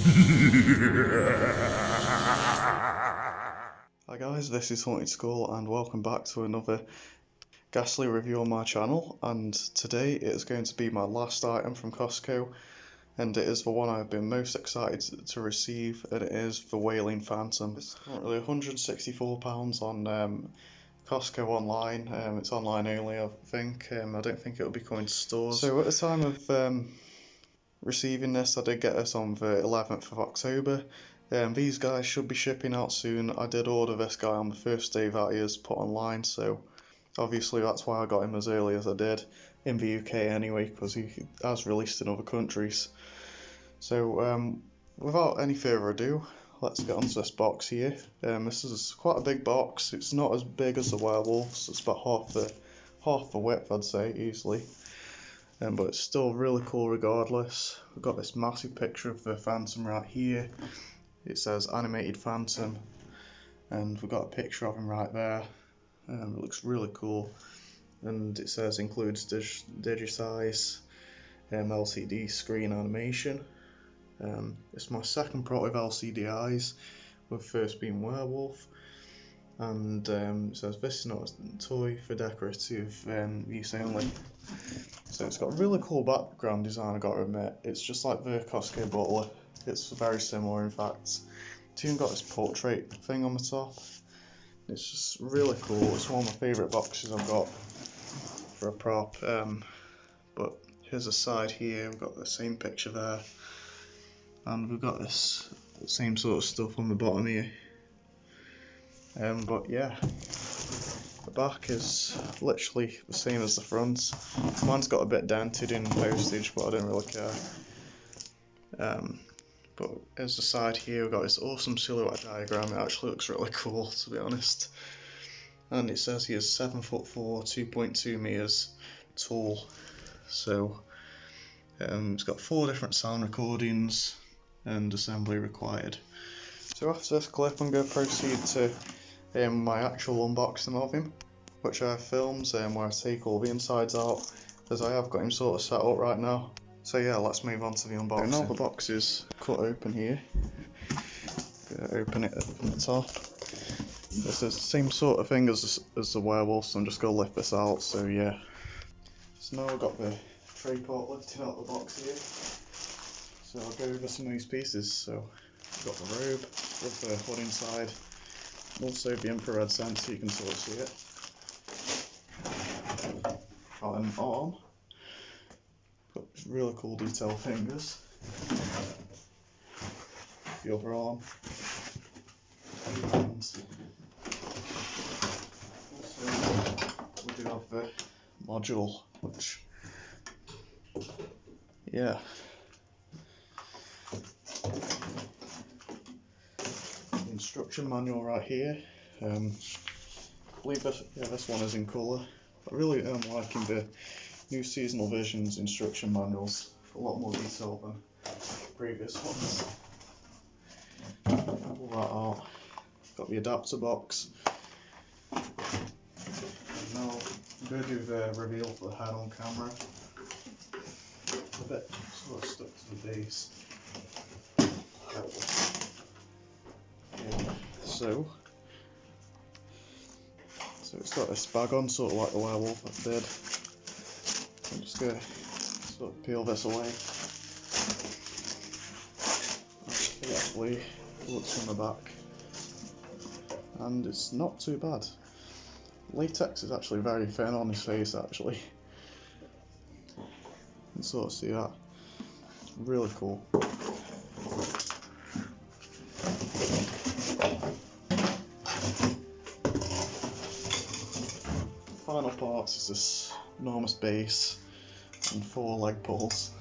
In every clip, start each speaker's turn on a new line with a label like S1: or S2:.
S1: Hi guys, this is Haunted Skull and welcome back to another Ghastly review on my channel, and today it is going to be my last item from Costco, and it is the one I've been most excited to receive, and it is the Wailing Phantom. It's currently £164 on Costco online. It's online only, I think. I don't think it'll be coming to stores. So at the time of receiving this, I did get this on the 11th of October. These guys should be shipping out soon. I did order this guy on the first day that he is put online, so obviously that's why I got him as early as I did, in the UK anyway, because he has released in other countries. So without any further ado, let's get onto this box here. This is quite a big box. It's not as big as the werewolves. It's about half the width, I'd say, easily. But it's still really cool regardless. We've got this massive picture of the Phantom right here. It says animated Phantom, and we've got a picture of him right there. It looks really cool, and it says includes digitize LCD screen animation. It's my second product with LCD eyes, with first being werewolf, and it says this is not a toy for decorative use only. So it's got a really cool background design, I gotta admit. It's just like the Costco butler. It's very similar, in fact. It's even got this portrait thing on the top. It's just really cool. It's one of my favourite boxes I've got for a prop. But here's a side here. We've got the same picture there, and we've got this same sort of stuff on the bottom here. But yeah, the back is literally the same as the front. Mine's got a bit dented in postage, but I don't really care. But as the side here, we've got this awesome silhouette diagram. It actually looks really cool, to be honest. And it says he is 7'4", 2.2 meters tall. So it's got 4 different sound recordings and assembly required. So after this clip, I'm going to proceed to my actual unboxing of him, which I have filmed where I take all the insides out, as I have got him sort of set up right now. So yeah, let's move on to the unboxing. So now the box is cut open here. Open it from the top. This is the same sort of thing as the werewolf, so I'm just going to lift this out, so yeah. So now I've got the tray part lifted out of the box here. So I'll go over some of these pieces. So I've got the robe with the hood inside. Also the infrared sensor, you can sort of see it. Got an arm. Got really cool detailed fingers. The other arm. And also we do have the module, which, yeah. The instruction manual right here. I believe this one is in colour. I really am liking the new seasonal visions instruction manuals. A lot more detail than previous ones. Pull that out. Got the adapter box. And now I'm going to do the reveal for the head on camera. It's a bit sort of stuck to the base. Yeah. So it's got this bag on, sort of like the werewolf I did. I'm just going to sort of peel this away. Actually, it looks from the back, and it's not too bad. Latex is actually very thin on his face, actually. You can sort of see that. It's really cool. Final parts is this enormous base and 4 leg pulls.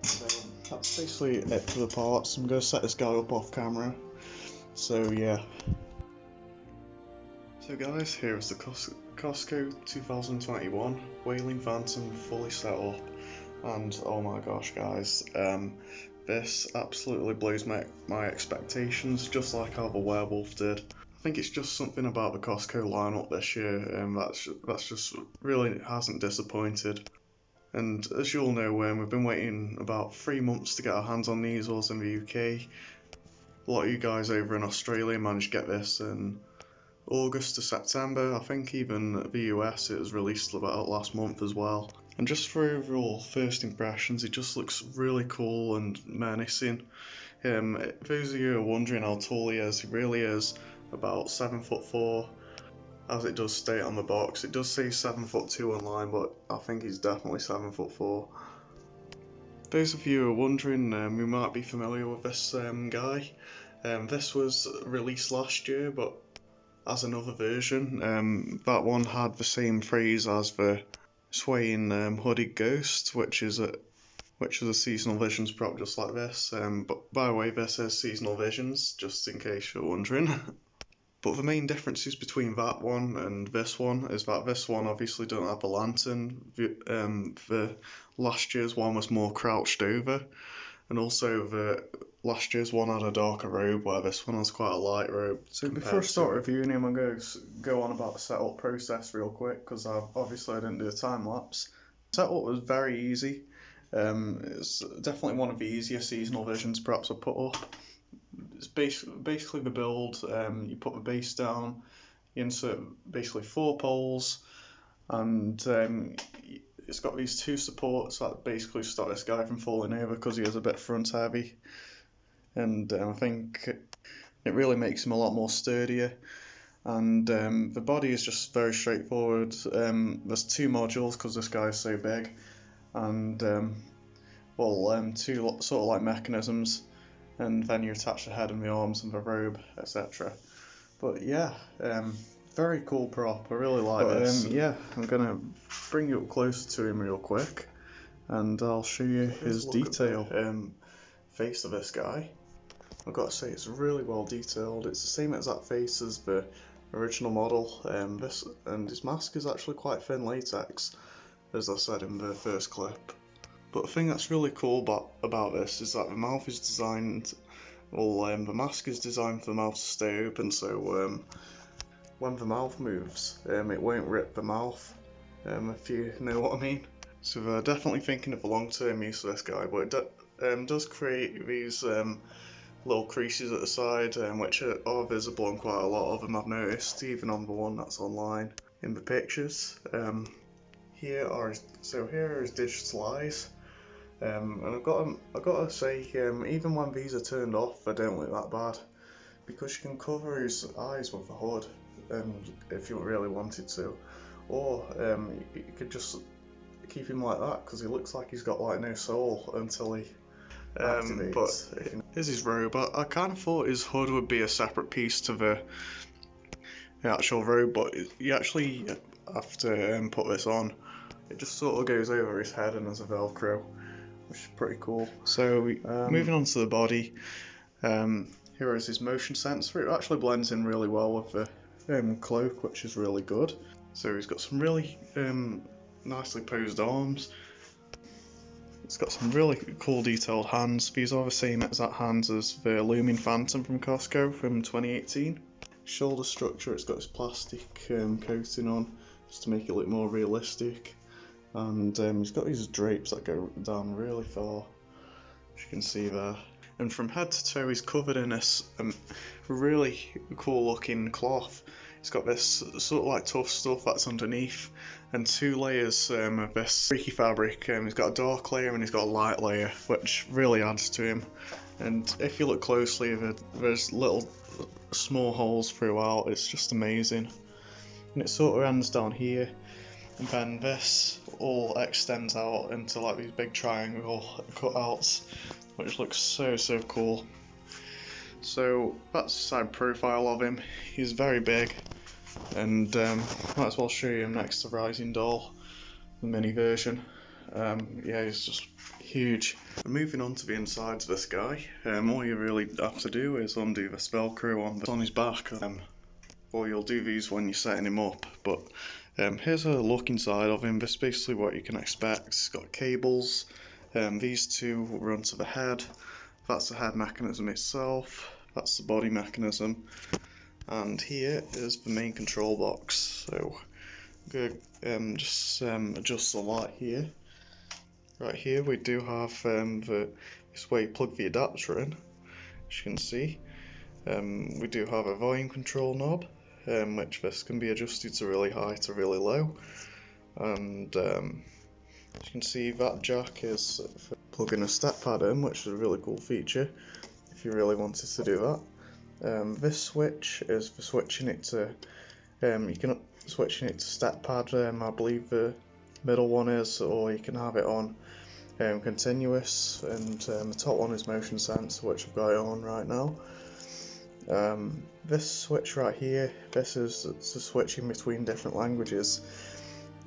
S1: So that's basically it for the parts. I'm going to set this guy up off camera. So yeah. So guys, here is the Costco 2021 Wailing Phantom fully set up, and oh my gosh guys, this absolutely blows my expectations, just like how the werewolf did. I think it's just something about the Costco lineup this year, that's just really hasn't disappointed. And as you all know, we've been waiting about 3 months to get our hands on these, also in the UK. A lot of you guys over in Australia managed to get this in August to September. I think even the US it was released about last month as well. And just for overall first impressions, it just looks really cool and menacing. Those of you who are wondering how tall he really is about 7'4", as it does state on the box. It does say 7'2" online, but I think he's definitely 7'4". Those of you who are wondering, who might be familiar with this guy, this was released last year, but as another version. That one had the same phrase as the swaying hooded ghost, which is a seasonal visions prop just like this. But by the way, this is seasonal visions, just in case you're wondering. But the main differences between that one and this one is that this one obviously don't have a lantern. The last year's one was more crouched over, and also the last year's one had a darker robe, where this one has quite a light robe. So before I start reviewing him, I'm going to go on about the setup process real quick, because obviously I didn't do a time lapse. Setup was very easy. It's definitely one of the easier seasonal visions props I put up. It's basically the build. You put the base down, you insert basically 4 poles, and it's got these 2 supports that basically stop this guy from falling over because he is a bit front heavy, and I think it really makes him a lot more sturdier. And the body is just very straightforward. There's 2 modules because this guy is so big, and 2 sort of like mechanisms, and then you attach the head and the arms and the robe, etc. But yeah, very cool prop. I really like this. Yeah, I'm gonna bring you up closer to him real quick, and I'll show you his detail. Face of this guy, I've got to say it's really well detailed. It's the same exact face as the original model. And his mask is actually quite thin latex, as I said in the first clip. But the thing that's really cool about this is that the mouth is designed, the mask is designed for the mouth to stay open, so when the mouth moves, it won't rip the mouth, if you know what I mean. So they're definitely thinking of the long-term use of this guy, but it does create these little creases at the side, which are visible on quite a lot of them, I've noticed, even on the one that's online in the pictures. Here are his digital eyes. And I've got to say, even when these are turned off, they don't look that bad, because you can cover his eyes with a hood, if you really wanted to, or you could just keep him like that, because he looks like he's got like no soul until he activates. But here's his robe. I kind of thought his hood would be a separate piece to the actual robe, but you actually have to put this on. It just sort of goes over his head and as a Velcro, which is pretty cool. So moving on to the body, here is his motion sensor. It actually blends in really well with the cloak, which is really good. So he's got some really nicely posed arms. It's got some really cool detailed hands. These are the same exact hands as the Looming Phantom from Costco from 2018. Shoulder structure, it's got this plastic coating on, just to make it look more realistic. And he's got these drapes that go down really far, as you can see there. And from head to toe he's covered in this really cool looking cloth. It's got this sort of like tough stuff that's underneath, and 2 layers of this freaky fabric. He's got a dark layer and he's got a light layer, which really adds to him. And if you look closely, there's little small holes throughout. It's just amazing. And it sort of ends down here, and then this all extends out into like these big triangle cutouts, which looks so cool. So that's the side profile of him. He's very big, and might as well show you him next to Rising Doll, the mini version. Yeah, he's just huge. Moving on to the insides of this guy, all you really have to do is undo this Velcro on his back, or you'll do these when you're setting him up. But here's a look inside of him. This is basically what you can expect. It's got cables. These 2 run to the head. That's the head mechanism itself. That's the body mechanism. And here is the main control box. So I'm going to just adjust the light here. Right here we do have this way you plug the adapter in, as you can see. We do have a volume control knob, which this can be adjusted to really high to really low, and as you can see, that jack is for plugging a step pad in, which is a really cool feature if you really wanted to do that. This switch is for switching it to, you can switching it to step pad, I believe the middle one is, or you can have it on continuous, and the top one is motion sensor, which I've got it on right now. This switch right here, this is the switching between different languages,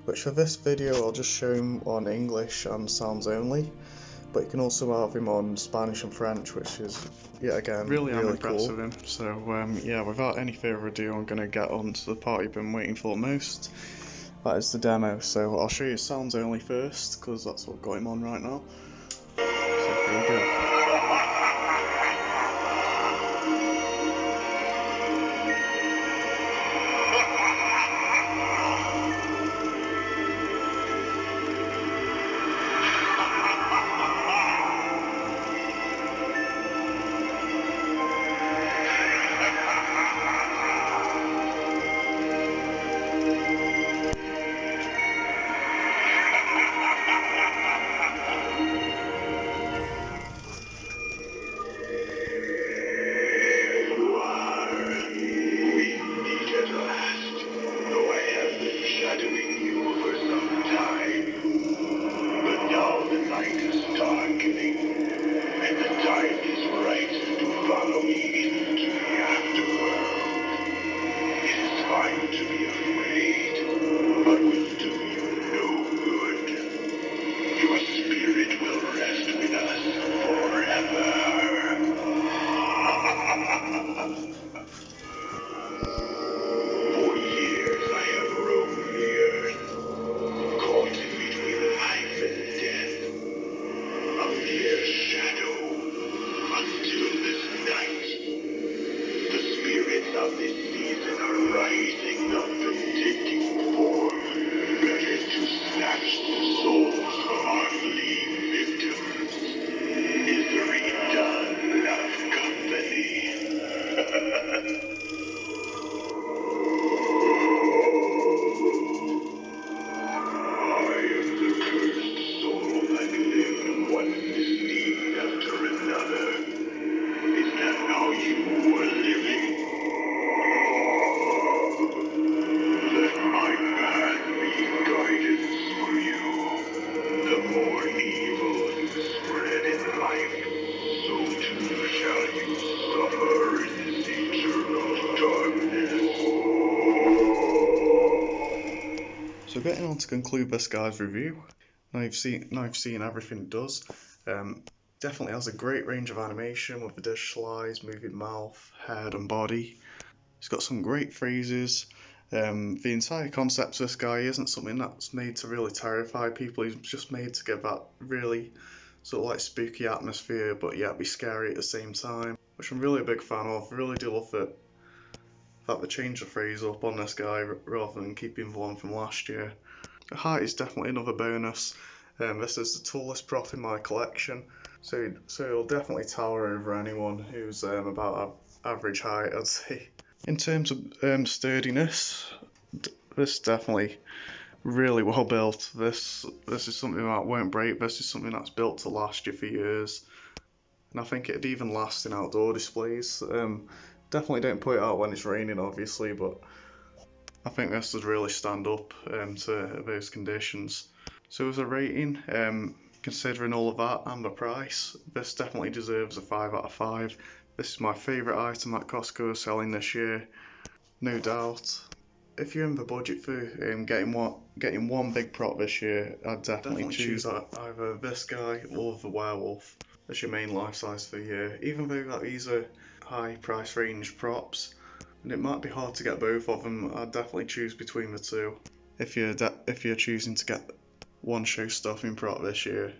S1: which for this video I'll just show him on English and sounds only, but you can also have him on Spanish and French, which is yet again really impressed with him. So yeah, without any further ado, I'm going to get on to the part you've been waiting for most. That is the demo, so I'll show you sounds only first, because that's what got him on right now. So here we go. So getting on to conclude this guy's review, now you've seen everything it does. Definitely has a great range of animation with the digitalized moving mouth, head and body. It's got some great phrases. The entire concept of this guy isn't something that's made to really terrify people. He's just made to give that really sort of like spooky atmosphere, but yet be scary at the same time, which I'm really a big fan of. I really do love it that they changed the phrase up on this guy rather than keeping the one from last year. The height is definitely another bonus. This is the tallest prop in my collection, so it'll definitely tower over anyone who's about average height, I'd say. In terms of sturdiness, this is definitely really well built. This is something that won't break. This is something that's built to last you for years, and I think it'd even last in outdoor displays. Definitely don't put it out when it's raining, obviously, but I think this would really stand up to those conditions. So as a rating, considering all of that and the price, this definitely deserves a 5 out of 5. This is my favourite item that Costco is selling this year, no doubt. If you're in the budget for getting one big prop this year, I'd definitely choose either this guy or the werewolf as your main life size for the year. Even though these are high price range props, and it might be hard to get both of them, I'd definitely choose between the two if you're choosing to get one show-stopping prop this year.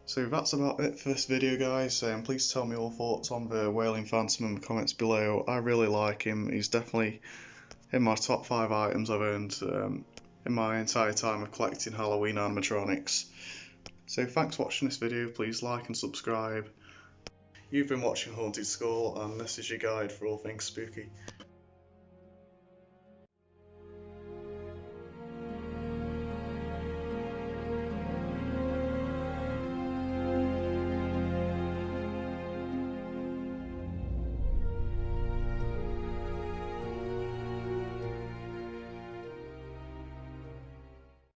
S1: So that's about it for this video, guys. Please tell me your thoughts on the Wailing Phantom in the comments below. I really like him. He's definitely in my top 5 items I've owned in my entire time of collecting Halloween animatronics. So thanks for watching this video, please like and subscribe. You've been watching Haunted School, and this is your guide for all things spooky.